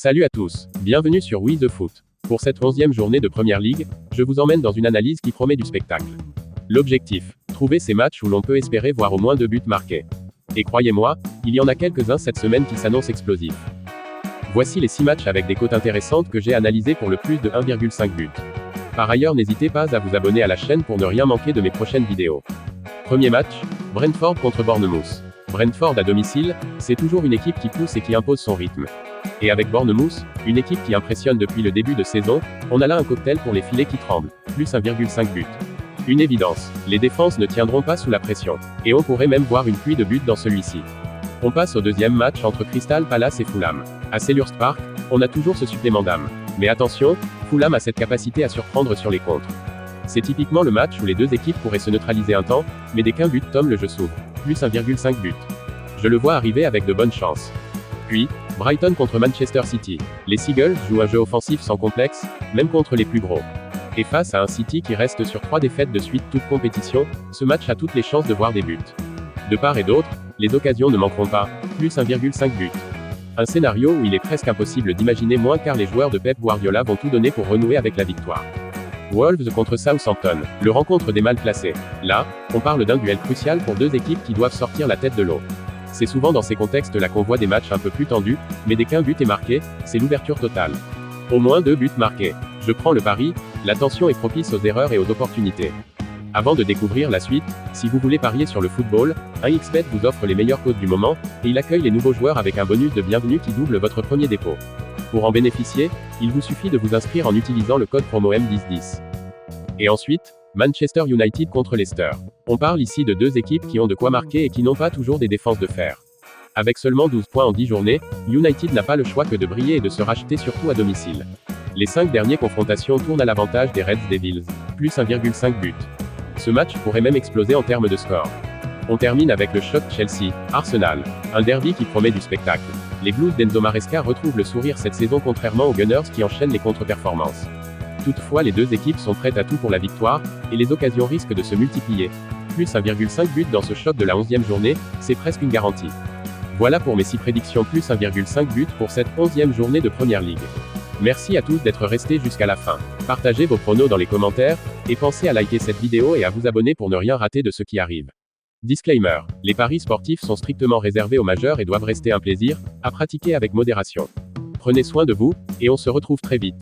Salut à tous, bienvenue sur We The Foot. Pour cette 11e journée de Première Ligue, je vous emmène dans une analyse qui promet du spectacle. L'objectif, trouver ces matchs où l'on peut espérer voir au moins 2 buts marqués. Et croyez-moi, il y en a quelques-uns cette semaine qui s'annoncent explosifs. Voici les 6 matchs avec des cotes intéressantes que j'ai analysés pour le plus de 1,5 but. Par ailleurs, n'hésitez pas à vous abonner à la chaîne pour ne rien manquer de mes prochaines vidéos. Premier match, Brentford contre Bournemouth. Brentford à domicile, c'est toujours une équipe qui pousse et qui impose son rythme. Et avec Bournemouth, une équipe qui impressionne depuis le début de saison, on a là un cocktail pour les filets qui tremblent, plus 1,5 but. Une évidence, les défenses ne tiendront pas sous la pression. Et on pourrait même voir une pluie de buts dans celui-ci. On passe au deuxième match entre Crystal Palace et Fulham. À Selhurst Park, on a toujours ce supplément d'âme. Mais attention, Fulham a cette capacité à surprendre sur les contres. C'est typiquement le match où les deux équipes pourraient se neutraliser un temps, mais dès qu'un but tombe le jeu s'ouvre, plus 1,5 but. Je le vois arriver avec de bonnes chances. Puis, Brighton contre Manchester City. Les Seagulls jouent un jeu offensif sans complexe, même contre les plus gros. Et face à un City qui reste sur 3 défaites de suite toute compétition, ce match a toutes les chances de voir des buts. De part et d'autre, les occasions ne manqueront pas, plus 1,5 but. Un scénario où il est presque impossible d'imaginer moins car les joueurs de Pep Guardiola vont tout donner pour renouer avec la victoire. Wolves contre Southampton, le rencontre des mal classés. Là, on parle d'un duel crucial pour deux équipes qui doivent sortir la tête de l'eau. C'est souvent dans ces contextes-là qu'on voit des matchs un peu plus tendus, mais dès qu'un but est marqué, c'est l'ouverture totale. Au moins 2 buts marqués. Je prends le pari, la tension est propice aux erreurs et aux opportunités. Avant de découvrir la suite, si vous voulez parier sur le football, 1xBet vous offre les meilleures cotes du moment, et il accueille les nouveaux joueurs avec un bonus de bienvenue qui double votre premier dépôt. Pour en bénéficier, il vous suffit de vous inscrire en utilisant le code promo M1010. Et ensuite, Manchester United contre Leicester. On parle ici de deux équipes qui ont de quoi marquer et qui n'ont pas toujours des défenses de fer. Avec seulement 12 points en 10 journées, United n'a pas le choix que de briller et de se racheter surtout à domicile. Les 5 dernières confrontations tournent à l'avantage des Reds Devils, plus 1,5 but. Ce match pourrait même exploser en termes de score. On termine avec le choc Chelsea-Arsenal, un derby qui promet du spectacle. Les Blues d'Enzo Maresca retrouvent le sourire cette saison contrairement aux Gunners qui enchaînent les contre-performances. Toutefois les deux équipes sont prêtes à tout pour la victoire, et les occasions risquent de se multiplier. Plus 1,5 but dans ce choc de la 11e journée, c'est presque une garantie. Voilà pour mes 6 prédictions plus 1,5 but pour cette 11e journée de Première Ligue. Merci à tous d'être restés jusqu'à la fin. Partagez vos pronos dans les commentaires, et pensez à liker cette vidéo et à vous abonner pour ne rien rater de ce qui arrive. Disclaimer. Les paris sportifs sont strictement réservés aux majeurs et doivent rester un plaisir, à pratiquer avec modération. Prenez soin de vous, et on se retrouve très vite.